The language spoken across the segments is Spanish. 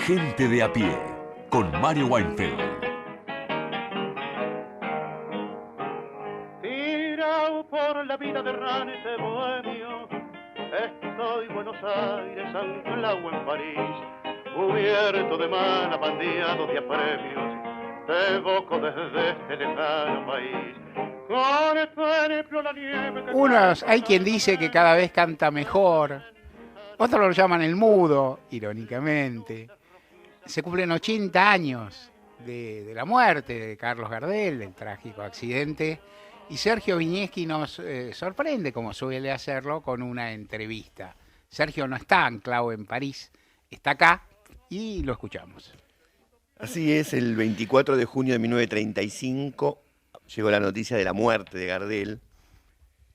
Gente de a pie, con Mario Weinfeld. Tirado por la vida de errante bohemio, estoy Buenos Aires, anclado en París, cubierto de mal, abandeado de apremios, te evoco desde este lejano país. Con el templo, la nieve que Unos, hay quien dice que cada vez canta mejor, otros lo llaman el mudo, irónicamente. Se cumplen 80 años de la muerte de Carlos Gardel, del trágico accidente, y Sergio Viñeski nos sorprende, como suele hacerlo, con una entrevista. Sergio no está anclado en París, está acá y lo escuchamos. Así es, el 24 de junio de 1935 llegó la noticia de la muerte de Gardel.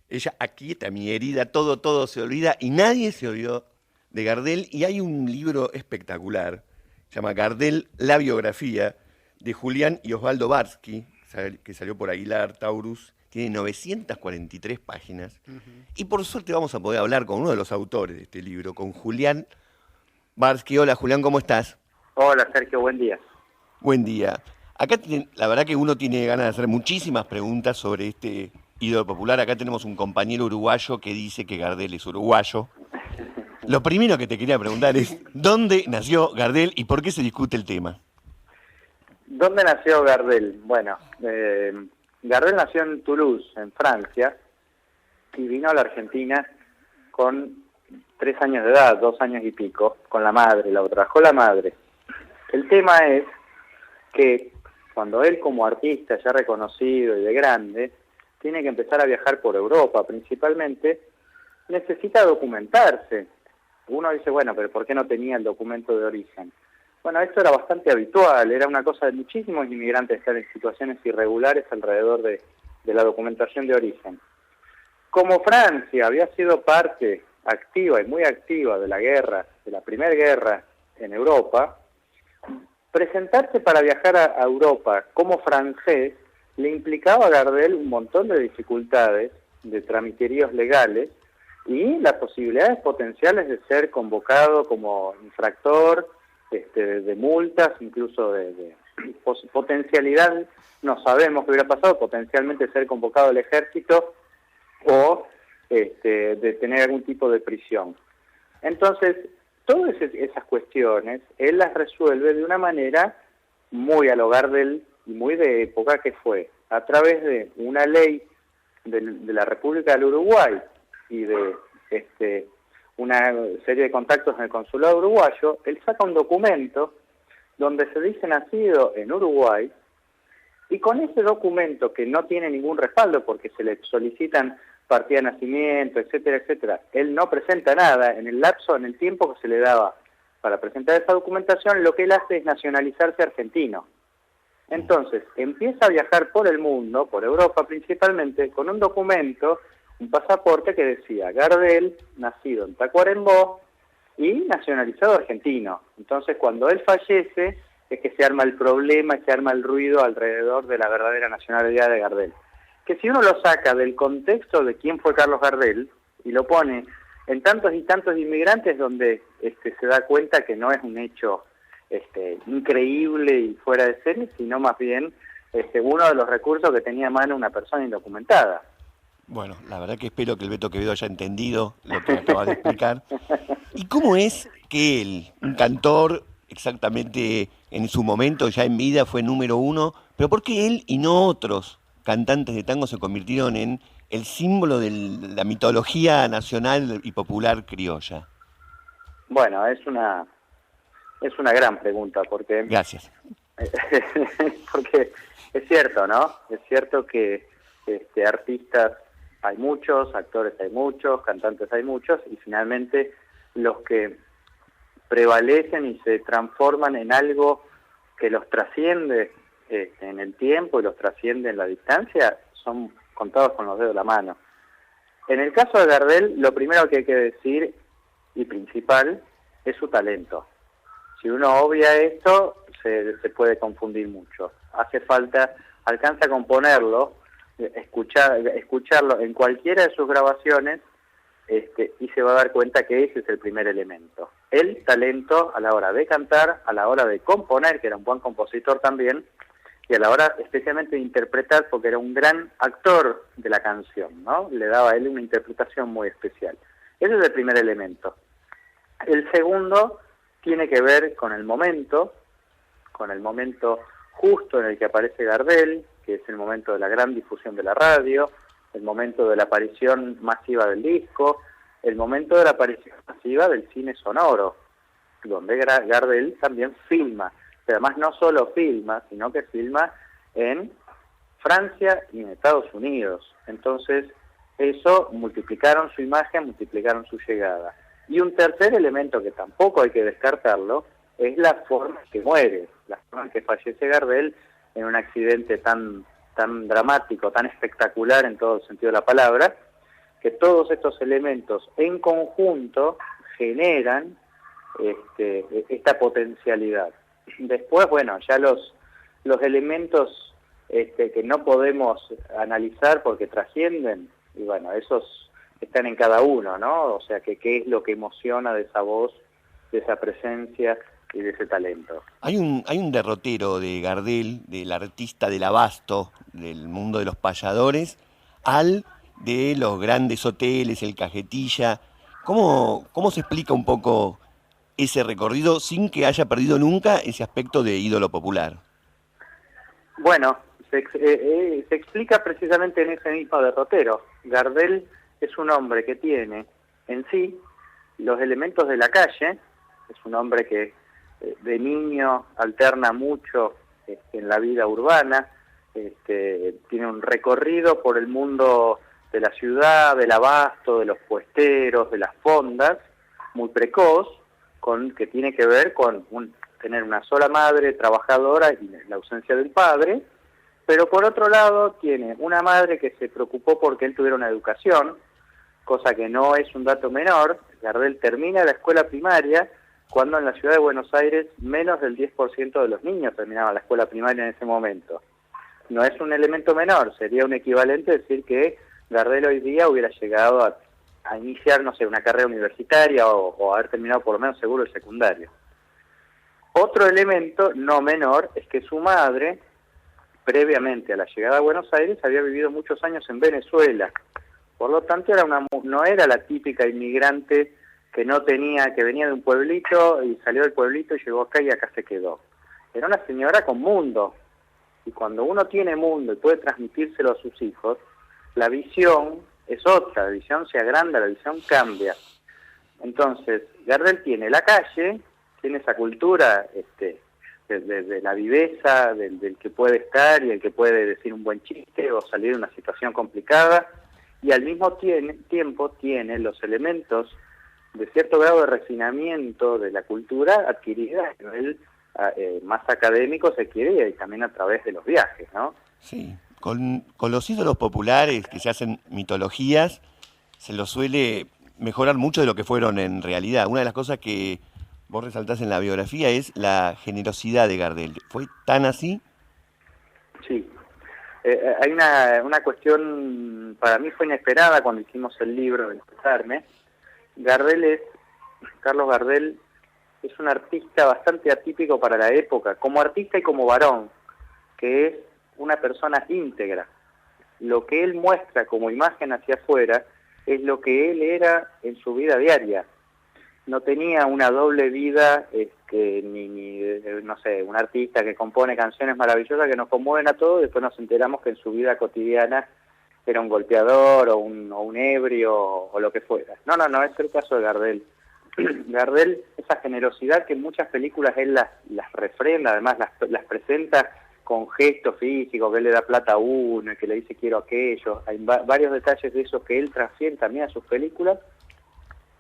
Ella aquieta mi herida, todo se olvida y nadie se olvidó de Gardel. Y hay un libro espectacular, se llama Gardel, la biografía, de Julián y Osvaldo Barsky, que salió por Aguilar, Taurus. Tiene 943 páginas. Y por suerte vamos a poder hablar con uno de los autores de este libro, con Julián Barsky. Hola Julián, ¿cómo estás? Hola Sergio, buen día. Buen día. Acá la verdad que uno tiene ganas de hacer muchísimas preguntas sobre este ídolo popular. Acá tenemos un compañero uruguayo que dice que Gardel es uruguayo. Lo primero que te quería preguntar es, ¿dónde nació Gardel y por qué se discute el tema? ¿Dónde nació Gardel? Bueno, Gardel nació en Toulouse, en Francia, y vino a la Argentina con 3 años de edad, 2 años y pico, con la madre, lo trajo la madre. El tema es que cuando él como artista ya reconocido y de grande, tiene que empezar a viajar por Europa principalmente, necesita documentarse. Uno dice, bueno, pero ¿por qué no tenía el documento de origen? Bueno, esto era bastante habitual, era una cosa de muchísimos inmigrantes estar en situaciones irregulares alrededor de la documentación de origen. Como Francia había sido parte activa y muy activa de la guerra, de la primera guerra en Europa, presentarse para viajar a Europa como francés le implicaba a Gardel un montón de dificultades, de tramiteríos legales y las posibilidades potenciales de ser convocado como infractor, de multas, incluso de potencialidad, no sabemos qué hubiera pasado, potencialmente ser convocado al ejército o de tener algún tipo de prisión. Entonces, todas esas cuestiones, él las resuelve de una manera muy a lo Gardel y muy de época, que fue a través de una ley de la República del Uruguay y de una serie de contactos en el consulado uruguayo. Él saca un documento donde se dice nacido en Uruguay, y con ese documento, que no tiene ningún respaldo porque se le solicitan partida de nacimiento, etcétera, etcétera, él no presenta nada. En el lapso, en el tiempo que se le daba para presentar esa documentación, lo que él hace es nacionalizarse argentino. Entonces, empieza a viajar por el mundo, por Europa principalmente, con un documento, un pasaporte que decía Gardel, nacido en Tacuarembó y nacionalizado argentino. Entonces, cuando él fallece, es que se arma el problema y se arma el ruido alrededor de la verdadera nacionalidad de Gardel. Que si uno lo saca del contexto de quién fue Carlos Gardel y lo pone en tantos y tantos inmigrantes, donde se da cuenta que no es un hecho increíble y fuera de serie, sino más bien uno de los recursos que tenía a mano una persona indocumentada. Bueno, la verdad que espero que el Beto Quevedo haya entendido lo que acabas de explicar. ¿Y cómo es que él, un cantor exactamente en su momento, ya en vida, fue número 1, pero por qué él y no otros cantantes de tango se convirtieron en el símbolo de la mitología nacional y popular criolla? Bueno, es una gran pregunta, porque... Gracias. Porque es cierto, ¿no? Es cierto que artistas hay muchos, actores hay muchos, cantantes hay muchos, y finalmente los que prevalecen y se transforman en algo que los trasciende en el tiempo y los trasciende en la distancia son contados con los dedos de la mano. En el caso de Gardel, lo primero que hay que decir, y principal, es su talento. Si uno obvia esto, se puede confundir mucho. Hace falta, alcanza a componerlo, escucharlo en cualquiera de sus grabaciones, y se va a dar cuenta que ese es el primer elemento. El talento a la hora de cantar, a la hora de componer, que era un buen compositor también, y a la hora especialmente de interpretar, porque era un gran actor de la canción, ¿no? Le daba a él una interpretación muy especial. Ese es el primer elemento. El segundo tiene que ver con el momento justo en el que aparece Gardel, que es el momento de la gran difusión de la radio, el momento de la aparición masiva del disco, el momento de la aparición masiva del cine sonoro, donde Gardel también filma, pero además no solo filma, sino que filma en Francia y en Estados Unidos. Entonces, eso multiplicaron su imagen, multiplicaron su llegada. Y un tercer elemento que tampoco hay que descartarlo es la forma en que muere, la forma en que fallece Gardel en un accidente tan dramático, tan espectacular en todo el sentido de la palabra, que todos estos elementos en conjunto generan esta potencialidad. Después, bueno, ya los elementos que no podemos analizar porque trascienden, y bueno, esos están en cada uno, ¿no? O sea, que qué es lo que emociona de esa voz, de esa presencia y de ese talento. Hay un derrotero de Gardel, del artista del abasto, del mundo de los payadores, al de los grandes hoteles, el cajetilla. ¿Cómo se explica un poco ese recorrido sin que haya perdido nunca ese aspecto de ídolo popular? Bueno, se explica precisamente en ese mismo derrotero. Gardel es un hombre que tiene en sí los elementos de la calle, es un hombre que de niño alterna mucho en la vida urbana, tiene un recorrido por el mundo de la ciudad, del abasto, de los puesteros, de las fondas, muy precoz, que tiene que ver con tener una sola madre trabajadora y la ausencia del padre, pero por otro lado tiene una madre que se preocupó porque él tuviera una educación, cosa que no es un dato menor. Gardel termina la escuela primaria cuando en la ciudad de Buenos Aires menos del 10% de los niños terminaban la escuela primaria en ese momento. No es un elemento menor, sería un equivalente decir que Gardel hoy día hubiera llegado a iniciar, no sé, una carrera universitaria o haber terminado por lo menos seguro el secundario. Otro elemento no menor es que su madre, previamente a la llegada a Buenos Aires, había vivido muchos años en Venezuela. Por lo tanto, no era la típica inmigrante que venía de un pueblito y salió del pueblito y llegó acá y acá se quedó. Era una señora con mundo. Y cuando uno tiene mundo y puede transmitírselo a sus hijos, la visión es otra, la visión se agranda, la visión cambia. Entonces, Gardel tiene la calle, tiene esa cultura de la viveza, del que puede estar y el que puede decir un buen chiste o salir de una situación complicada, y al mismo tiempo tiene los elementos de cierto grado de refinamiento de la cultura adquirida a nivel más académico, se quiere, y también a través de los viajes, ¿no? Sí, con los ídolos populares que se hacen mitologías, se los suele mejorar mucho de lo que fueron en realidad. Una de las cosas que vos resaltás en la biografía es la generosidad de Gardel. ¿Fue tan así? Sí. Hay una cuestión, para mí fue inesperada cuando hicimos el libro de Expresarme. Carlos Gardel es un artista bastante atípico para la época, como artista y como varón, que es una persona íntegra. Lo que él muestra como imagen hacia afuera es lo que él era en su vida diaria. No tenía una doble vida, no sé, un artista que compone canciones maravillosas que nos conmueven a todos, y después nos enteramos que en su vida cotidiana era un golpeador o un ebrio o lo que fuera. No, es el caso de Gardel. Gardel, esa generosidad que en muchas películas él las refrenda, además las presenta con gestos físicos, que él le da plata a uno, y que le dice quiero aquello. Hay varios detalles de eso que él transfiere también a sus películas,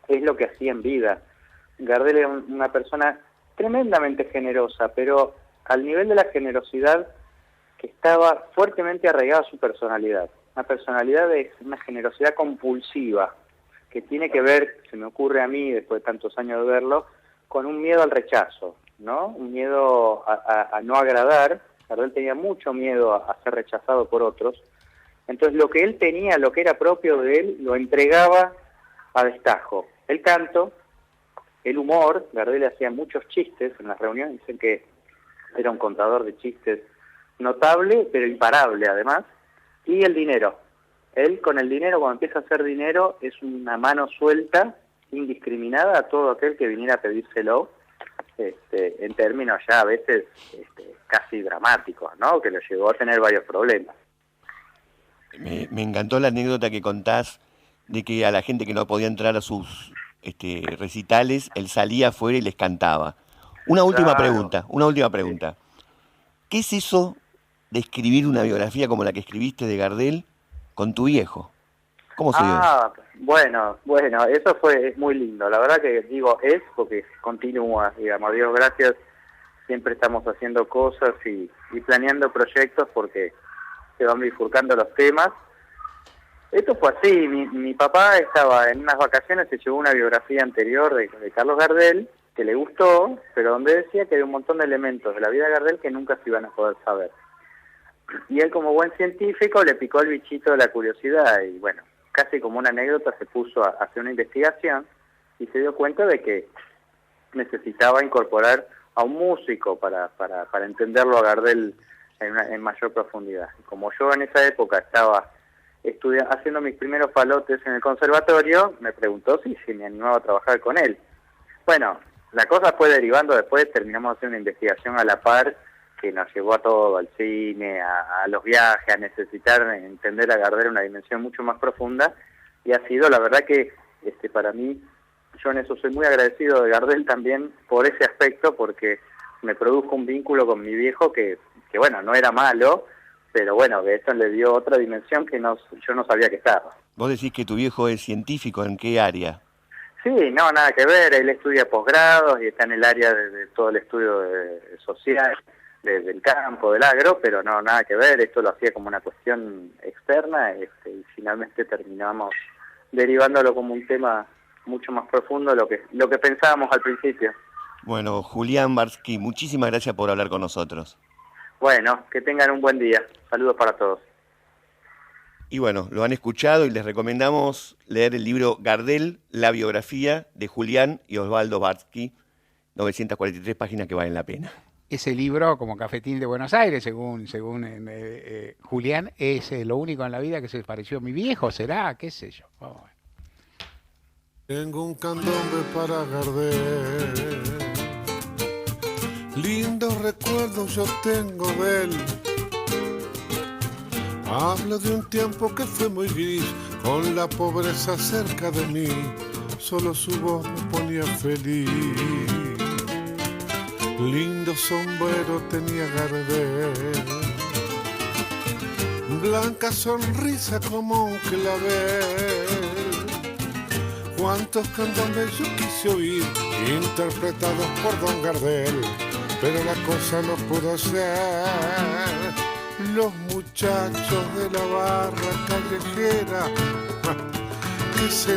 es lo que hacía en vida. Gardel era una persona tremendamente generosa, pero al nivel de la generosidad que estaba fuertemente arraigada a su personalidad. Una personalidad de una generosidad compulsiva, que tiene que ver, se me ocurre a mí, después de tantos años de verlo, con un miedo al rechazo, ¿no? Un miedo a no agradar. Gardel tenía mucho miedo a ser rechazado por otros. Entonces lo que él tenía, lo que era propio de él, lo entregaba a destajo el canto, el humor. Gardel hacía muchos chistes en las reuniones, dicen que era un contador de chistes notable, pero imparable además, y el dinero. Él con el dinero, cuando empieza a hacer dinero, es una mano suelta, indiscriminada a todo aquel que viniera a pedírselo, en términos ya a veces casi dramáticos, ¿no? Que lo llevó a tener varios problemas. Me encantó la anécdota que contás de que a la gente que no podía entrar a sus recitales, él salía afuera y les cantaba. Una última pregunta. ¿Qué es eso de escribir una biografía como la que escribiste de Gardel con tu viejo? ¿Cómo se dio eso? Bueno, eso es muy lindo. La verdad que digo porque continúa, digamos, Dios gracias, siempre estamos haciendo cosas y planeando proyectos porque se van bifurcando los temas. Esto fue así, mi papá estaba en unas vacaciones, se llevó una biografía anterior de Carlos Gardel, que le gustó, pero donde decía que había un montón de elementos de la vida de Gardel que nunca se iban a poder saber. Y él, como buen científico, le picó el bichito de la curiosidad y bueno, casi como una anécdota se puso a hacer una investigación y se dio cuenta de que necesitaba incorporar a un músico para entenderlo a Gardel en mayor profundidad. Y como yo en esa época estaba haciendo mis primeros palotes en el conservatorio, me preguntó si me animaba a trabajar con él. Bueno, la cosa fue derivando después, terminamos haciendo una investigación a la par que nos llevó a todo, al cine, a los viajes, a necesitar entender a Gardel en una dimensión mucho más profunda, y ha sido, la verdad que para mí, yo en eso soy muy agradecido de Gardel también por ese aspecto, porque me produjo un vínculo con mi viejo que bueno, no era malo, pero bueno, que eso le dio otra dimensión que yo no sabía que estaba. Vos decís que tu viejo es científico, ¿en qué área? Sí, no, nada que ver, él estudia posgrados y está en el área de todo el estudio social, del campo, del agro, pero no, nada que ver, esto lo hacía como una cuestión externa, y finalmente terminamos derivándolo como un tema mucho más profundo de lo que pensábamos al principio. Bueno, Julián Barsky, muchísimas gracias por hablar con nosotros. Bueno, que tengan un buen día. Saludos para todos. Y bueno, lo han escuchado y les recomendamos leer el libro Gardel, la biografía de Julián y Osvaldo Barsky, 943 páginas que valen la pena. Ese libro, como Cafetín de Buenos Aires, según Julián, es lo único en la vida que se pareció a mi viejo, ¿será? ¿Qué sé yo? Oh. Tengo un candombe para Gardel, lindos recuerdos yo tengo de él. Hablo de un tiempo que fue muy gris, con la pobreza cerca de mí, solo su voz me ponía feliz. Lindo sombrero tenía Gardel, blanca sonrisa como un clavel. Cuántos candombes yo quise oír, interpretados por don Gardel, pero la cosa no pudo ser. Los muchachos de la barra callejera que se